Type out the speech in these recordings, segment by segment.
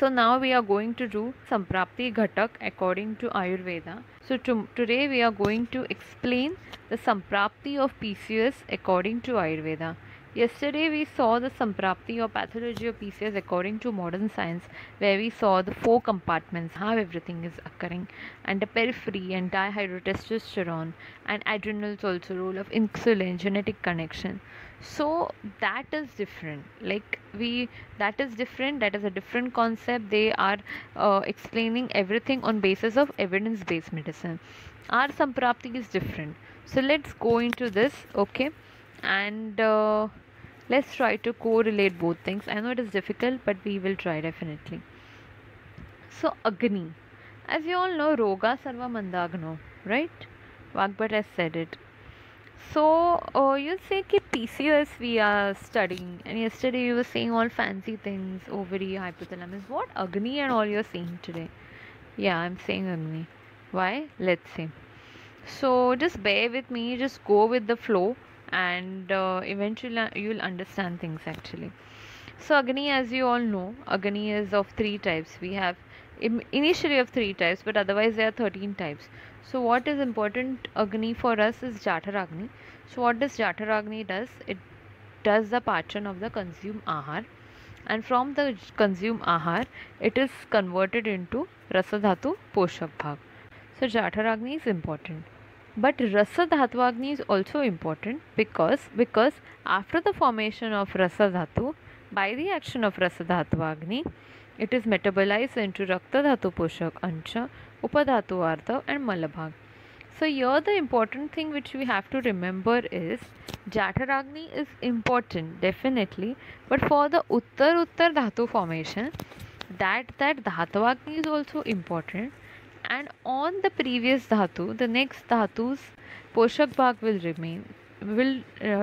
So now we are going to do Samprapti Ghatak according to Ayurveda. So today we are going to explain the Samprapti of PCOS according to Ayurveda. Yesterday we saw the Samprapti or pathology of PCOS according to modern science, where we saw the four compartments, how everything is occurring, and the periphery and dihydrotestosterone and adrenals also, role of insulin, genetic connection. So that is different. That is different. That is a different concept. They are explaining everything on basis of evidence-based medicine. Our Samprapti is different. So let's go into this, okay? And let's try to correlate both things. I know it is difficult, but we will try definitely. So Agni, as you all know, Roga Sarva Mandagno, right? Vagbhat has said it. So you say कि PCOS we are studying, and yesterday you were saying all fancy things, ovary, hypothalamus. What Agni and all you're saying today? Yeah, I'm saying Agni. Why? Let's see. So just bear with me, just go with the flow, and eventually you'll understand things actually. So Agni, as you all know, Agni is of three types. We have initially of three types, but otherwise there are 13 types. So what is important Agni for us is Jataragni. So what does Jataragni does? It does the pachan of the consumed ahar, and from the consumed ahar it is converted into Rasadhatu Poshak Bhag. So Jataragni is important. But Rasadhattvagni is also important because after the formation of Rasadhatu, by the action of Rasadhattvagni, it is metabolized into Raktadhatu Poshak Ansha, Upadhatu Artha and Malabhag. So here the important thing which we have to remember is Jataragni is important definitely, but for the Uttar Dhatu formation, that Dhattvagni is also important, and on the previous dhatu, the next dhatu's poshak bhag will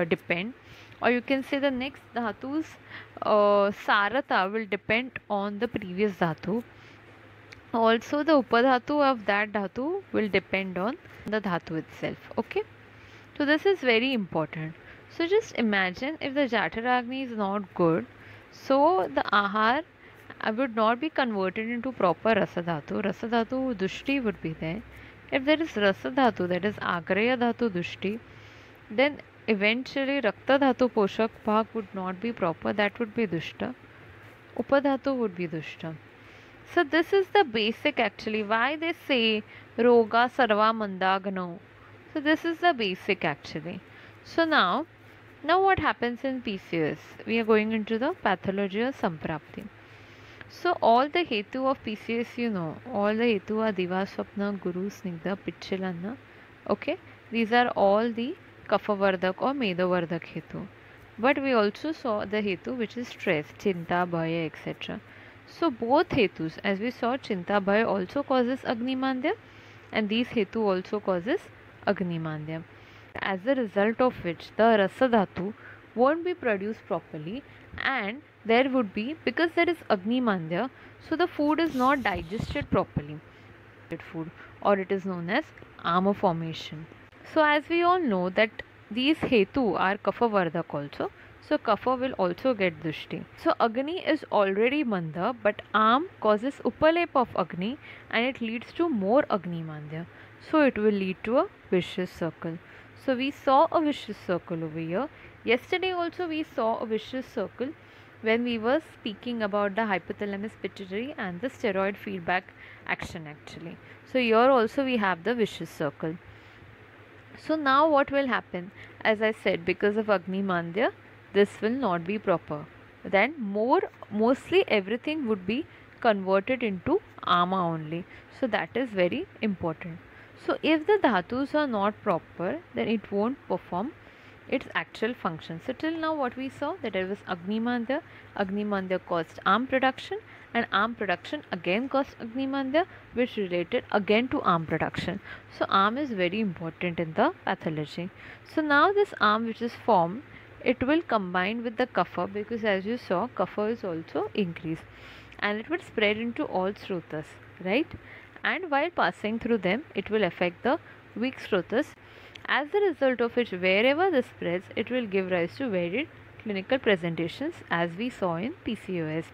depend, or you can say the next dhatu's sarata will depend on the previous dhatu. Also the upadhatu of that dhatu will depend on the dhatu itself. Okay, so this is very important. So just imagine if the Jataragni is not good, so the ahar would not be converted into proper Rasadhatu. Rasadhatu Dushti would be there. If there is Rasadhatu, that is Agraya Dhatu Dushti, then eventually Rakta Dhatu Poshak Bhag would not be proper, that would be Dushta. Upadhatu would be Dushta. So this is the basic actually, why they say Roga Sarva Mandagano. So this is the basic actually. So now what happens in PCOS? We are going into the pathology of Samprapti. So all the hetu of PCOS, you know, all the hetu are Diva, Swapna, Guru, Snigdha, Pichchalanna. Okay, these are all the Kaphavardak or Medavardak hetu. But we also saw the hetu which is stress, Chinta, Bhaya, etc. So both hetus, as we saw, Chinta, Bhaya also causes Agnimandya, and these hetu also causes Agnimandya. As a result of which the Rasadhatu won't be produced properly, and there would be, because there is Agnimandya, so the food is not digested properly. Food, or it is known as Ama formation. So as we all know that these hetu are Kapha Vardak also. So Kapha will also get Dushti. So Agni is already Manda, but Am causes Upalep of Agni, and it leads to more Agnimandya. So it will lead to a vicious circle. So we saw a vicious circle over here. Yesterday also we saw a vicious circle when we were speaking about the hypothalamus pituitary and the steroid feedback action actually. So here also we have the vicious circle. So now what will happen? As I said, because of Agnimandya, this will not be proper. Then mostly everything would be converted into Ama only. So that is very important. So if the dhatus are not proper, then it won't perform its actual function. So till now what we saw, that there was Agnimandya. Agnimandya caused Am production, and Am production again caused Agnimandya, which related again to Am production. So Am is very important in the pathology. So now this Am which is formed, it will combine with the Kapha, because as you saw, Kapha is also increased, and it will spread into all Srotas, right? And while passing through them, it will affect the weak Srotas. As a result of which, wherever this spreads, it will give rise to varied clinical presentations, as we saw in PCOS.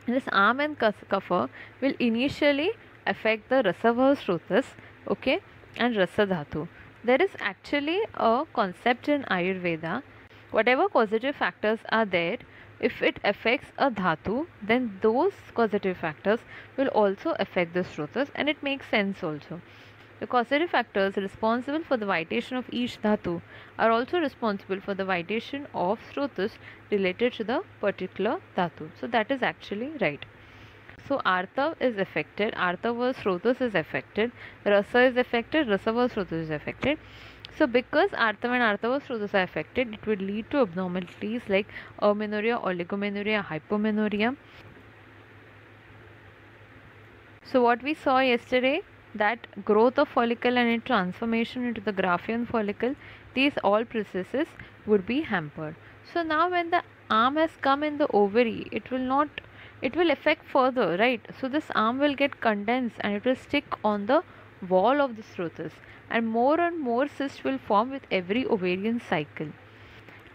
This arm and kapha will initially affect the Rasava Srotas, okay, and Rasa Dhatu. There is actually a concept in Ayurveda. Whatever causative factors are there, if it affects a dhatu, then those causative factors will also affect the srotas, and it makes sense also. The causative factors responsible for the vitation of each dhatu are also responsible for the vitation of srotas related to the particular dhatu. So that is actually right. So Artav is affected, Artava Srotas is affected, Rasa is affected, Rasava Srotas is affected. So because Artav and Artava Srotas are affected, it would lead to abnormalities like amenorrhea, oligomenorrhea, hypomenorrhea. So what we saw yesterday, that growth of follicle and its transformation into the Graafian follicle, these all processes would be hampered. So now when the arm has come in the ovary, it will affect further, right? So this arm will get condensed and it will stick on the wall of the srotas, and more cysts will form with every ovarian cycle.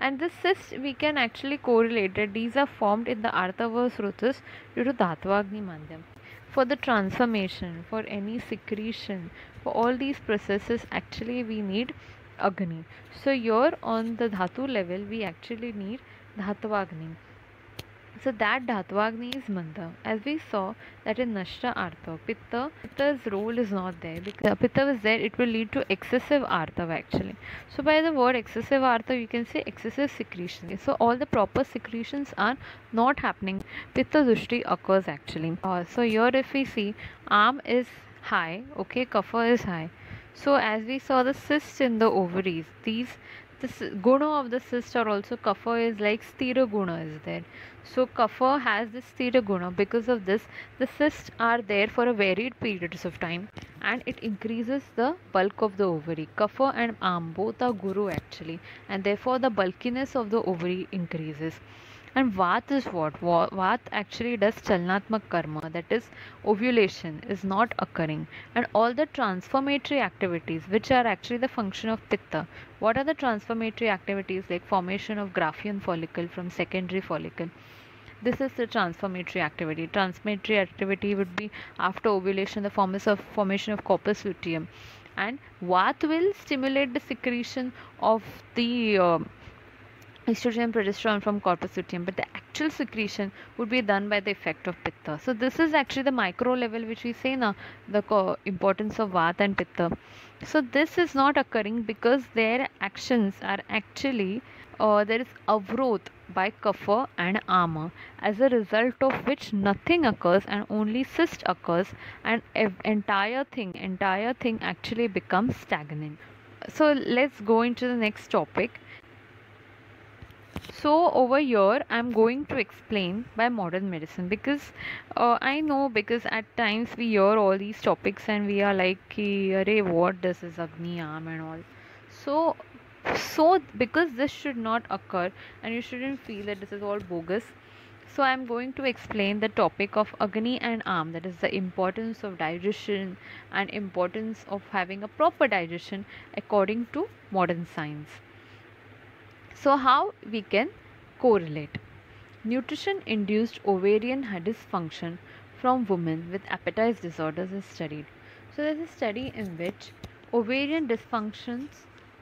And this cyst we can actually correlate that these are formed in the Artava srotas due to Dhatvagni Mandhyam. For the transformation, for any secretion, for all these processes, actually we need Agni. So here on the Dhatu level, we actually need Dhatvagni. So that Dhatvagni is Manda. As we saw that in Nashta Artha, Pitta's role is not there. Because Pitta is there, it will lead to excessive Artha actually. So by the word excessive Artha, you can say excessive secretion. So all the proper secretions are not happening. Pitta Dushti occurs actually. So here if we see, arm is high, okay, kapha is high. So as we saw the cysts in the ovaries, this guna of the cyst are also kapha is like sthira guna is there. So kapha has this sthira guna. Because of this, the cysts are there for a varied periods of time, and it increases the bulk of the ovary. Kapha and arm both are guru actually, and therefore the bulkiness of the ovary increases. And Vat is what? Vat actually does Chalnatmak karma, that is, ovulation is not occurring. And all the transformatory activities, which are actually the function of Pitta. What are the transformatory activities like formation of Graafian follicle from secondary follicle? This is the transformatory activity. Transformatory activity would be after ovulation, the formation of corpus luteum. And Vat will stimulate the secretion of the estrogen and progesterone from corpus luteum, but the actual secretion would be done by the effect of pitta. So this is actually the micro level which we say now, the importance of vata and pitta. So this is not occurring because their actions are actually there is avroth by kapha and ama, as a result of which nothing occurs and only cyst occurs, and entire thing actually becomes stagnant. So let's go into the next topic. So over here I'm going to explain by modern medicine, because I know, because at times we hear all these topics and we are like Arey, what this is Agni Arm and all. So because this should not occur and you shouldn't feel that this is all bogus, so I'm going to explain the topic of Agni and Arm, that is the importance of digestion and importance of having a proper digestion according to modern science. So how we can correlate? Nutrition induced ovarian dysfunction from women with appetite disorders is studied. So there is a study in which ovarian dysfunctions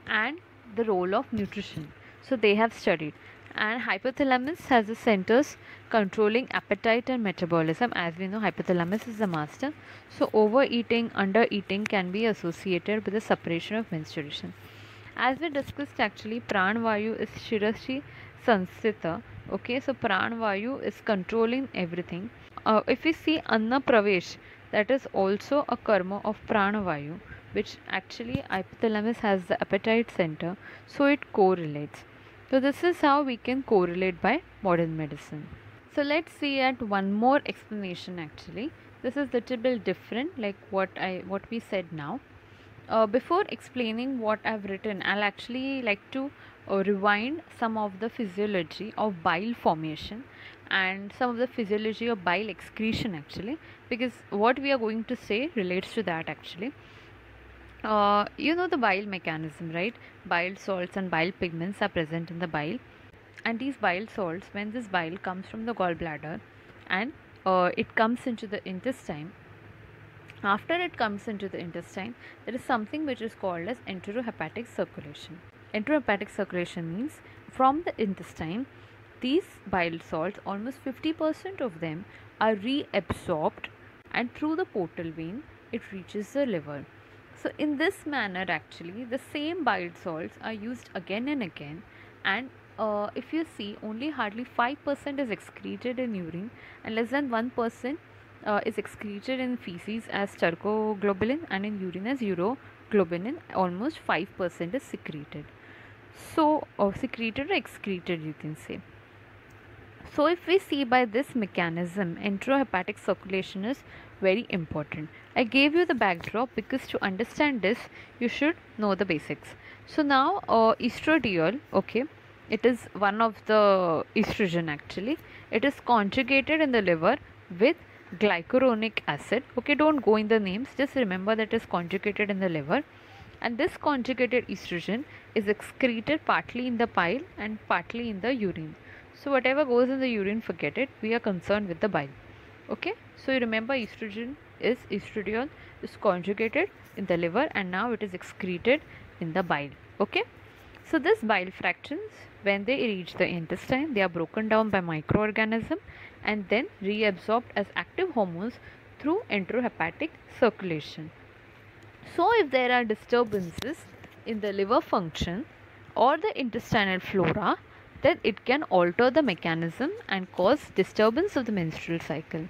and the role of nutrition. So they have studied, and hypothalamus has the centers controlling appetite and metabolism. As we know, hypothalamus is the master. So overeating, undereating can be associated with the suppression of menstruation. As we discussed, actually Pranvayu is Shirashi Sansita. Okay, so Pranvayu is controlling everything. If we see Anna Pravesh, that is also a karma of Pranavayu, which actually hypothalamus has the appetite center, so it correlates. So this is how we can correlate by modern medicine. So let's see at one more explanation actually. This is little bit different like what we said now. Before explaining what I've written, I'll actually like to rewind some of the physiology of bile formation and some of the physiology of bile excretion actually, because what we are going to say relates to that actually. You know the bile mechanism, right? Bile salts and bile pigments are present in the bile, and these bile salts, when this bile comes from the gallbladder and it comes into the intestine. After it comes into the intestine, there is something which is called as enterohepatic circulation. Enterohepatic circulation means from the intestine, these bile salts, almost 50% of them, are reabsorbed, and through the portal vein it reaches the liver. So in this manner, actually, the same bile salts are used again and again, and if you see, only hardly 5% is excreted in urine, and less than 1% is excreted in feces as stercoglobulin, and in urine as uroglobulin. Almost 5% is secreted. So, secreted or excreted, you can say. So, if we see by this mechanism, enterohepatic circulation is very important. I gave you the backdrop because to understand this, you should know the basics. So, now estradiol, okay, it is one of the estrogen actually. It is conjugated in the liver with glycuronic acid. Okay, don't go in the names, just remember that it is conjugated in the liver. And this conjugated estrogen is excreted partly in the bile and partly in the urine. So whatever goes in the urine, forget it. We are concerned with the bile. Okay. So you remember estrogen is estradiol is conjugated in the liver, and now it is excreted in the bile. Okay. So this bile fractions, when they reach the intestine, they are broken down by microorganism and then reabsorbed as active hormones through enterohepatic circulation. So if there are disturbances in the liver function or the intestinal flora, then it can alter the mechanism and cause disturbance of the menstrual cycle.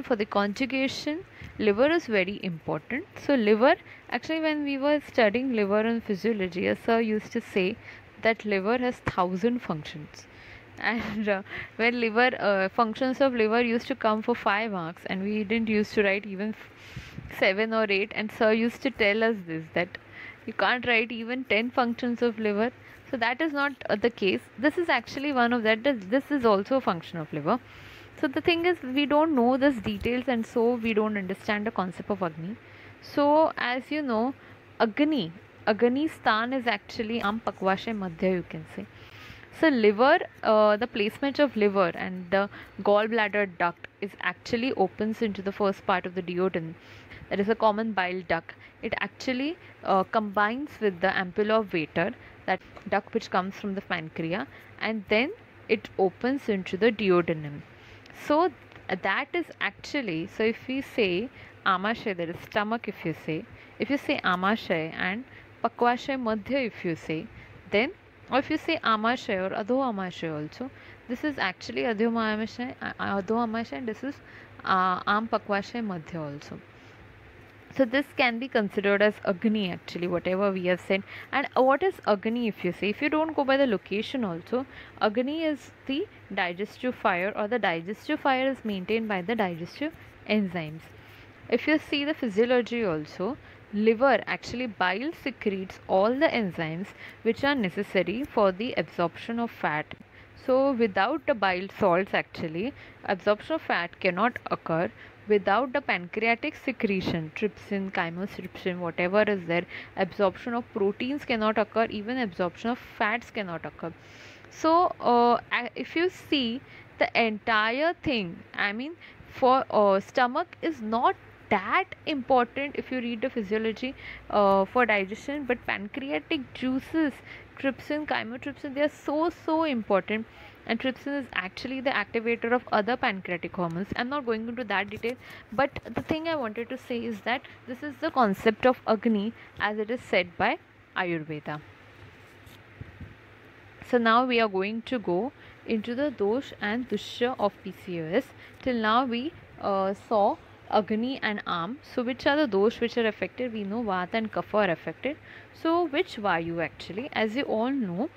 For the conjugation, liver is very important. So liver, actually when we were studying liver and physiology, a sir used to say that liver has 1,000 functions. And when liver functions of liver used to come for 5 marks, and we didn't used to write even 7 or 8, and sir used to tell us this, that you can't write even 10 functions of liver. So that is not the case. This is actually one of that. This is also a function of liver. So the thing is, we don't know these details, and so we don't understand the concept of Agni. So as you know, Agni Stan is actually Pakvashe Madhya, you can say. So liver, the placement of liver and the gallbladder duct is actually opens into the first part of the duodenum. That is a common bile duct. It actually combines with the ampulla of Vater, that duct which comes from the pancreas, and then it opens into the duodenum. So that is actually, so if we say Amashay, there is stomach, if you say Amashay, and Pakvashay Madhya, if you say, then, or if you say Amashay or Adho Amashay also, this is actually Adho Amashay, and this is Am Pakvashay Madhya also. So this can be considered as Agni, actually, whatever we have said. And what is Agni, if you say? If you don't go by the location also, Agni is the digestive fire, or the digestive fire is maintained by the digestive enzymes. If you see the physiology also, liver, actually bile secretes all the enzymes which are necessary for the absorption of fat. So without the bile salts, actually absorption of fat cannot occur. Without the pancreatic secretion, trypsin, chymotrypsin, whatever is there, absorption of proteins cannot occur, even absorption of fats cannot occur. So if you see the entire thing, I mean, for stomach is not that important if you read the physiology for digestion, but pancreatic juices, trypsin, chymotrypsin, they are so important. And trypsin is actually the activator of other pancreatic hormones. I'm not going into that detail, but the thing I wanted to say is that this is the concept of Agni as it is said by Ayurveda. So now we are going to go into the dosh and dusha of PCOS. Till now we saw Agni and Am. So which are the dosh which are affected? We know Vata and Kapha are affected. So which Vayu, actually? As you all know,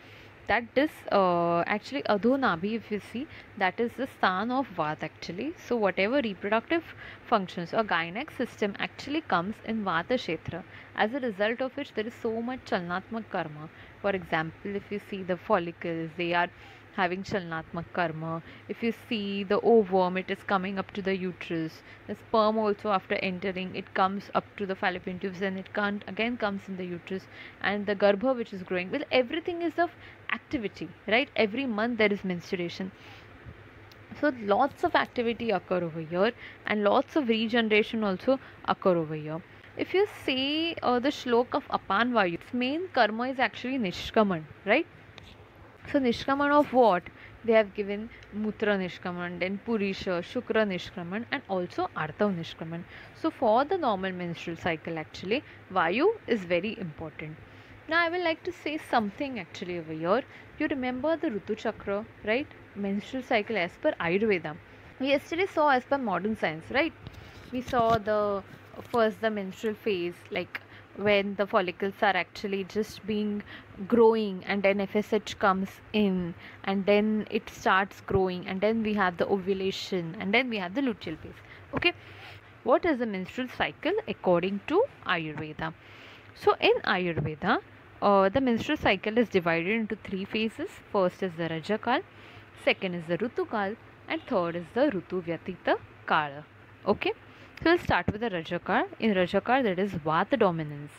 that this actually Adho Nabhi, if you see, that is the stan of Vata, actually. So whatever reproductive functions or gynec system actually comes in Vata Kshetra, as a result of which there is so much Chalnatmak karma. For example, if you see the follicles, they are having Chalnatmak karma. If you see the ovum, it is coming up to the uterus. The sperm also, after entering, it comes up to the fallopian tubes, and it can't again comes in the uterus, and the garbha which is growing. Well, everything is of activity, right? Every month there is menstruation. So lots of activity occur over here, and lots of regeneration also occur over here. If you say the shlok of Apan Vayu, its main karma is actually Nishkaman, right? So Nishkaman of what? They have given Mutra Nishkaman, then Purisha, Shukra Nishkaman, and also Artav Nishkaman. So for the normal menstrual cycle, actually, Vayu is very important. Now I would like to say something actually over here. You remember the Rutu Chakra, right? Menstrual cycle as per Ayurveda. We yesterday saw as per modern science, right? We saw the first the menstrual phase, like when the follicles are actually just being growing, and then FSH comes in, and then it starts growing, and then we have the ovulation, and then we have the luteal phase. Okay, what is the menstrual cycle according to Ayurveda? So in Ayurveda, the menstrual cycle is divided into three phases. First is the Rajakal, second is the Rutukal, and third is the Rutu Vyatita Kala. Okay, so we'll start with the Rajakal. In Rajakal, there is Vata dominance,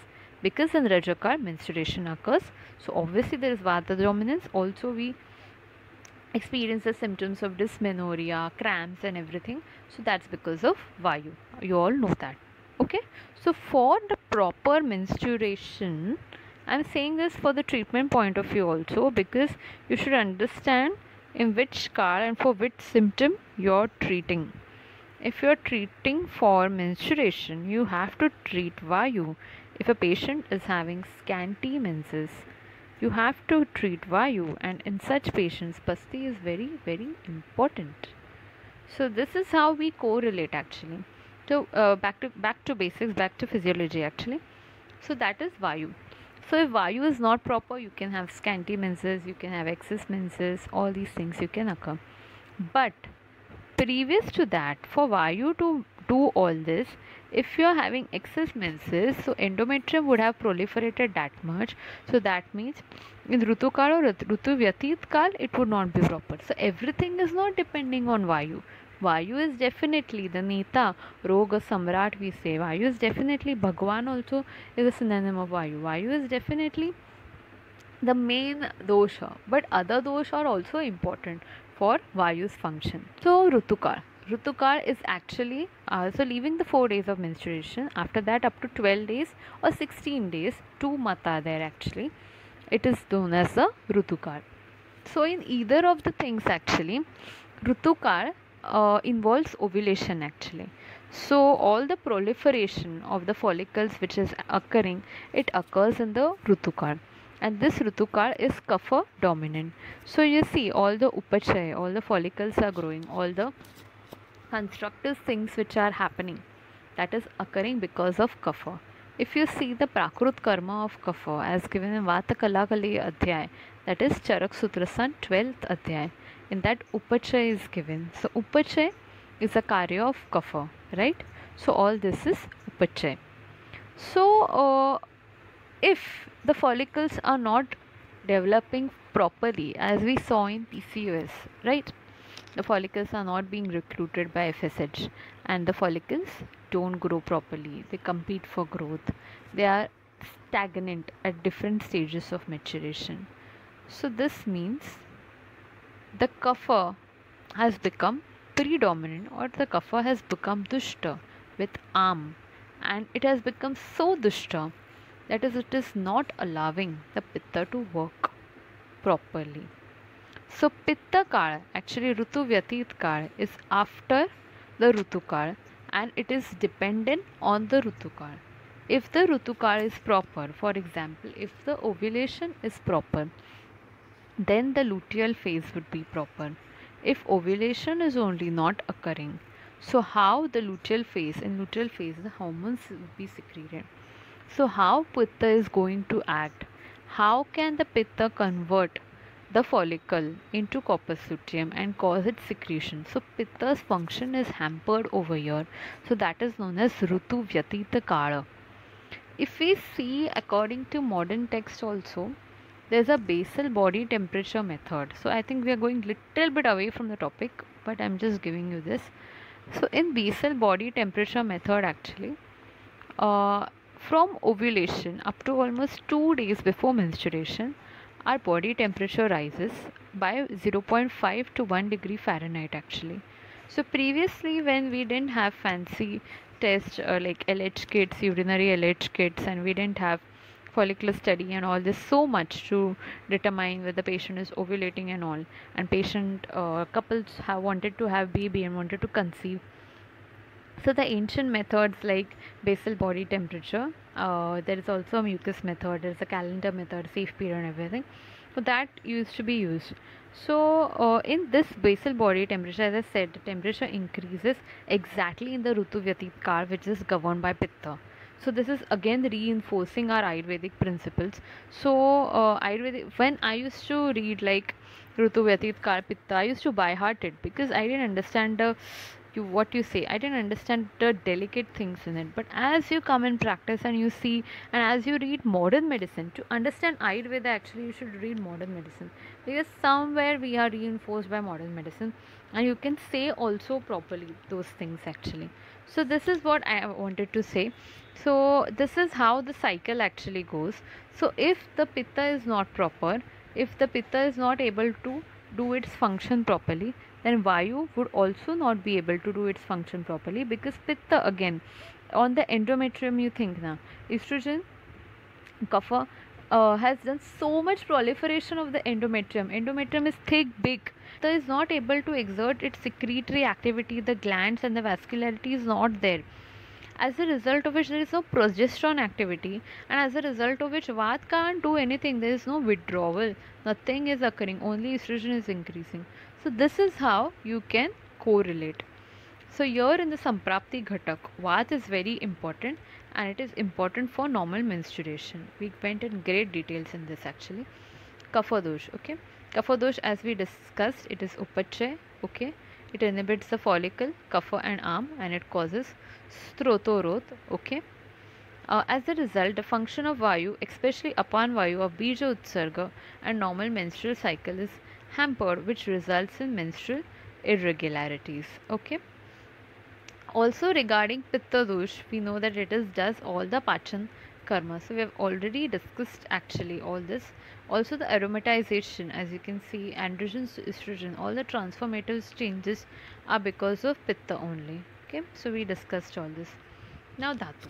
because in Rajakal menstruation occurs. So obviously there is Vata dominance. Also we experience the symptoms of dysmenorrhea, cramps, and everything. So that's because of Vayu. You all know that. Okay, so for the proper menstruation, I'm saying this for the treatment point of view also, because you should understand in which car and for which symptom you're treating. If you're treating for menstruation, you have to treat Vayu. If a patient is having scanty menses, you have to treat Vayu, and in such patients, Pasti is very, very important. So this is how we correlate actually. So back to basics, back to physiology actually. So that is Vayu. So if Vayu is not proper, you can have scanty menses, you can have excess menses, all these things you can occur. But previous to that, for Vayu to do all this, if you are having excess menses, so endometrium would have proliferated that much. So that means in Rutukal or Rutu Vyatit Kal, it would not be proper. So everything is not depending on Vayu. Vayu is definitely the Neta, Roga Samrat we say. Vayu is definitely, Bhagwan also is a synonym of Vayu. Vayu is definitely the main dosha, but other dosha are also important for Vayu's function. So Rutukar. Rutukar is actually so leaving the 4 days of menstruation, after that up to 12 days or 16 days, two mata there actually. It is known as the Rutukar. So in either of the things actually, Rutukar involves ovulation actually. So all the proliferation of the follicles which is occurring, it occurs in the Rutukar, and this Rutukar is Kapha dominant. So you see all the upachay, all the follicles are growing, all the constructive things which are happening, that is occurring because of Kapha. If you see the Prakrut Karma of Kapha as given in Vata Kalakali Adhyay, that is Charak Sutrasan 12th Adhyay, in that Upachay is given. So Upachay is a Karya of Kapha, right? So all this is Upachay. So if the follicles are not developing properly, as we saw in PCOS, right? The follicles are not being recruited by FSH, and the follicles don't grow properly. They compete for growth. They are stagnant at different stages of maturation. So this means the kapha has become predominant, or the kapha has become dushta with am, and it has become so dushta that is, it is not allowing the pitta to work properly. So Pitta Kal, actually Rutu Vyatit Kal, is after the Rutu Kal, and it is dependent on the Rutu Kal. If the Rutu Kal is proper, for example, if the ovulation is proper, then the luteal phase would be proper. If ovulation is only not occurring, so how the luteal phase, in luteal phase the hormones will be secreted. So how Pitta is going to act? How can the Pitta convert the follicle into corpus luteum and cause its secretion? So Pitta's function is hampered over here. So that is known as Rutu Vyatita Kala. If we see according to modern text also, there's a basal body temperature method. So I think we are going little bit away from the topic, but I'm just giving you this. So in basal body temperature method actually, from ovulation up to almost 2 days before menstruation, our body temperature rises by 0.5 to 1 degree Fahrenheit actually. So previously when we didn't have fancy tests like LH kits, urinary LH kits, and we didn't have follicular study and all this so much to determine whether the patient is ovulating and all, and patient couples have wanted to have baby and wanted to conceive. So the ancient methods like basal body temperature, there is also a mucus method, there is a calendar method, safe period and everything. So that used to be used. So in this basal body temperature, as I said, the temperature increases exactly in the Rutu Vyatit Kal, which is governed by Pitta. So this is again reinforcing our Ayurvedic principles. So Ayurvedic, when I used to read like Rutu Vyatit Kal Pitta, I used to by heart it because I didn't understand the what you say. I didn't understand the delicate things in it. But as you come in practice and you see, and as you read modern medicine, to understand Ayurveda, actually you should read modern medicine, because somewhere we are reinforced by modern medicine, and you can say also properly those things actually. So this is what I wanted to say. So this is how the cycle actually goes. So if the pitta is not proper, if the pitta is not able to do its function properly, then vayu would also not be able to do its function properly, because pitta again on the endometrium, you think now estrogen kapha has done so much proliferation of the endometrium. Endometrium is thick, big. Pitta is not able to exert its secretory activity, the glands and the vascularity is not there, as a result of which there is no progesterone activity, and as a result of which Vat can't do anything. There is no withdrawal, nothing is occurring, only estrogen is increasing. So this is how you can correlate. So here in the Samprapti Ghatak, Vat is very important, and it is important for normal menstruation. We went in great details in this actually. Kapha dosh, okay. Kapha dosh, as we discussed, it is upachay, okay. It inhibits the follicle, kapha and arm, and it causes strotorot, okay. As a result, the function of Vayu, especially Apan Vayu of Bija Utsarga and normal menstrual cycle, is hampered, which results in menstrual irregularities, okay. Also regarding Pitta dosh, we know that it is does all the Pachan karma. So we have already discussed actually all this. Also the aromatization, as you can see, androgens to estrogen, all the transformative changes are because of Pitta only. Okay, so we discussed all this. Now Dhatu.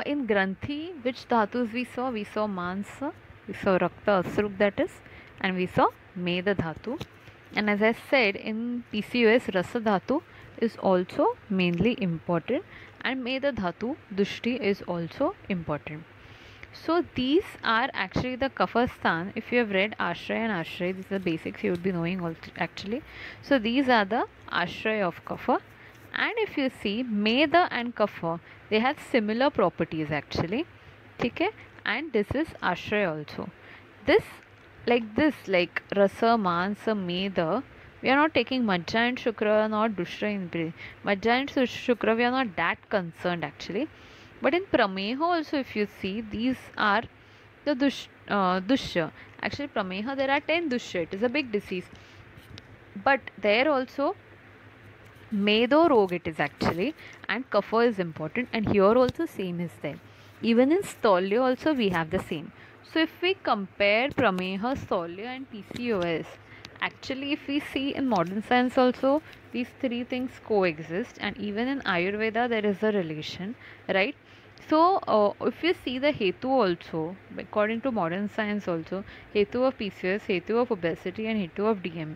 In Granthi, which Dhatus we saw? We saw Mansa, we saw Rakta Asruk, that is, and we saw Meda Dhatu. And as I said, in PCOS, Rasa Dhatu is also mainly important, and Meda Dhatu, Dushti, is also important. So these are actually the Kapha Sthan. If you have read Ashray and Ashray, these are the basics you would be knowing also actually. So these are the Ashray of Kapha. And if you see Meda and Kapha, they have similar properties actually. Okay? And this is Ashray also. This like Rasa, Mansa, Meda, we are not taking Majja and Shukra, not Dushra in Majja and Shukra, we are not that concerned actually. But in Prameha also, if you see, these are the Dushya. Actually, Prameha, there are 10 Dushya. It is a big disease. But there also, Medo Rog it is actually, and Kapha is important, and here also same is there. Even in Stolya also we have the same. So if we compare Prameha, Stolya and PCOS, actually if we see in modern science also, these three things coexist, and even in Ayurveda there is a relation, right? So if you see the Hetu also, according to modern science also, Hetu of PCOS, Hetu of obesity and Hetu of DM,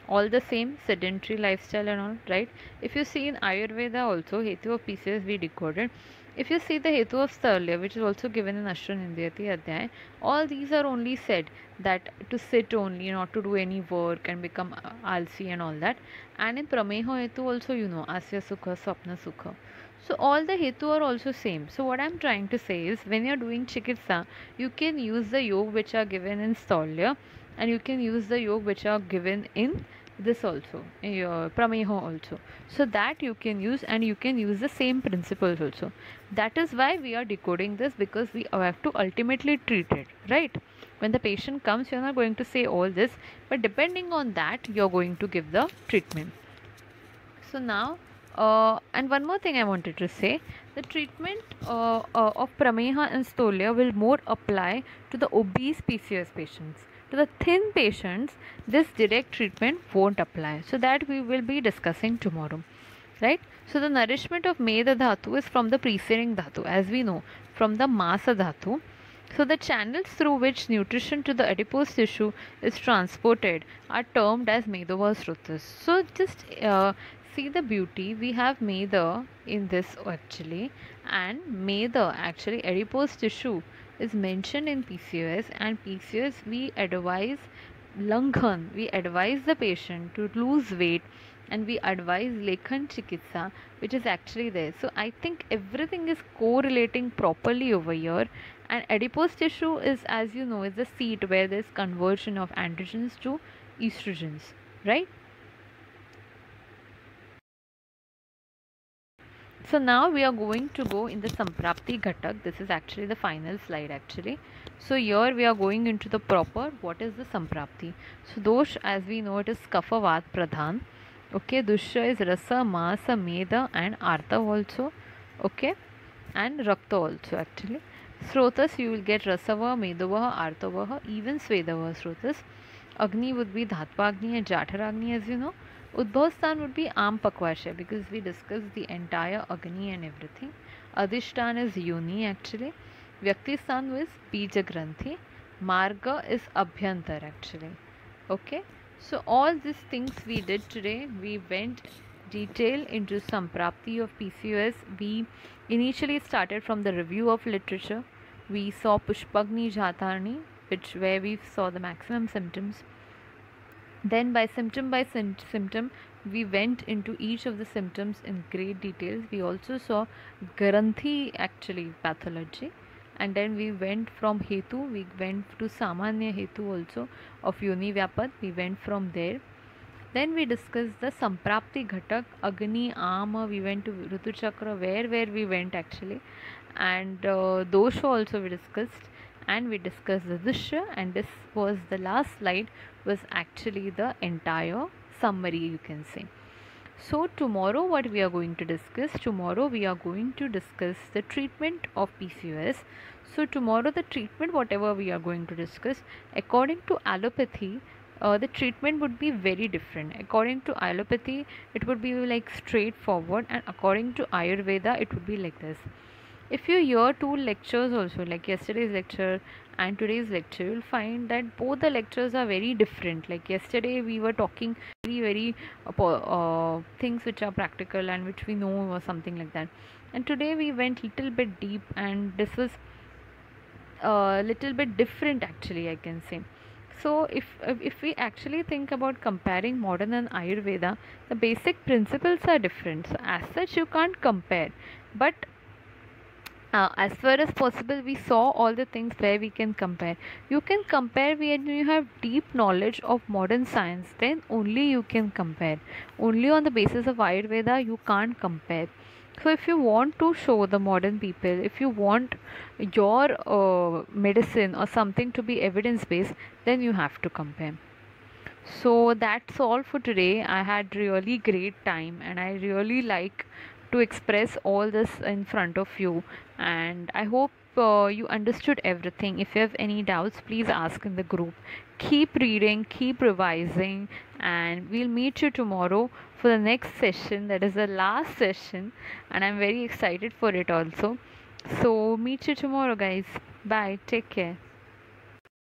all the same, sedentary lifestyle and all, right? If you see in Ayurveda also, Hetu of PCOS we decoded. If you see the Hetu of Stolya, which is also given in Ashra Nindayati Adhyay, all these are only said that to sit only, not to do any work and become alsi and all that. And in Prameha Hetu also, you know, Asya Sukha, Swapna Sukha. So all the Hetu are also same. So what I am trying to say is, when you are doing Chikitsa, you can use the yoga which are given in Stolya, and you can use the yoga which are given in this also, in your Prameha also. So that you can use, and you can use the same principles also. That is why we are decoding this, because we have to ultimately treat it, right? When the patient comes, you are not going to say all this, but depending on that, you are going to give the treatment. So now, and one more thing I wanted to say, the treatment of Prameha and Stolya will more apply to the obese PCOS patients, To the thin patients, this direct treatment won't apply. So that we will be discussing tomorrow. Right? So the nourishment of Meda Dhatu is from the preceding Dhatu, as we know, from the Masa Dhatu. So the channels through which nutrition to the adipose tissue is transported are termed as Medova Srutas. So just see the beauty. We have Meda in this actually, and Meda actually adipose tissue is mentioned in PCOS, and PCOS we advise Langhan, we advise the patient to lose weight, and we advise Lekhan Chikitsa, which is actually there. So I think everything is correlating properly over here. And adipose tissue is, as you know, is the seat where there's conversion of androgens to estrogens, right? So now we are going to go in the Samprapti Ghatak. This is actually the final slide actually. So here we are going into the proper what is the Samprapti. So dosh, as we know, it is Kapha Pradhan. Okay, Dusha is Rasa, Masa, Meda and Arta also. Okay, and Rakta also actually. Srotas you will get Rasavaha, Medavaha, Artavaha, even Svedavaha Srotas. Agni would be Dhatva and Jatharagni, as you know. Udbhavasthan would be Am Pakvasha because we discussed the entire Agni and everything. Adhishtan is Yoni actually. Vyaktistan is Bija Granthi. Marga is Abhyantar actually. Okay. So all these things we did today. We went detail into Samprapti of PCOS. We initially started from the review of literature. We saw Pushpagni Jatharni, where we saw the maximum symptoms. Then by symptom, we went into each of the symptoms in great details. We also saw Granthi actually pathology. And then we went from Hetu, we went to Samanya Hetu also of Yoni Vyapat. We went from there. Then we discussed the Samprapti Ghatak, Agni, Ama, we went to Ritu Chakra, where we went actually. And Dosha also we discussed. And we discussed the Dusha, and this was the last slide, was actually the entire summary, you can say. So tomorrow what we are going to discuss? Tomorrow we are going to discuss the treatment of PCOS. So tomorrow the treatment, whatever we are going to discuss, according to allopathy, the treatment would be very different. According to allopathy, it would be like straightforward, and according to Ayurveda, it would be like this. If you hear two lectures also, like yesterday's lecture and today's lecture, you'll find that both the lectures are very different. Like yesterday we were talking very things which are practical and which we know or something like that, and today we went little bit deep, and this was a little bit different actually, I can say. So if we actually think about comparing modern and Ayurveda, the basic principles are different. So as such you can't compare, but as far as possible we saw all the things where we can compare. You can compare when you have deep knowledge of modern science, then only you can compare. Only on the basis of Ayurveda you can't compare. So if you want to show the modern people, if you want your medicine or something to be evidence based, then you have to compare. So that's all for today. I had really great time, and I really like to express all this in front of you, and I hope you understood everything. If you have any doubts, please ask in the group. Keep reading, keep revising, and we'll meet you tomorrow for the next session, that is the last session, and I'm very excited for it also. So meet you tomorrow guys. Bye, take care.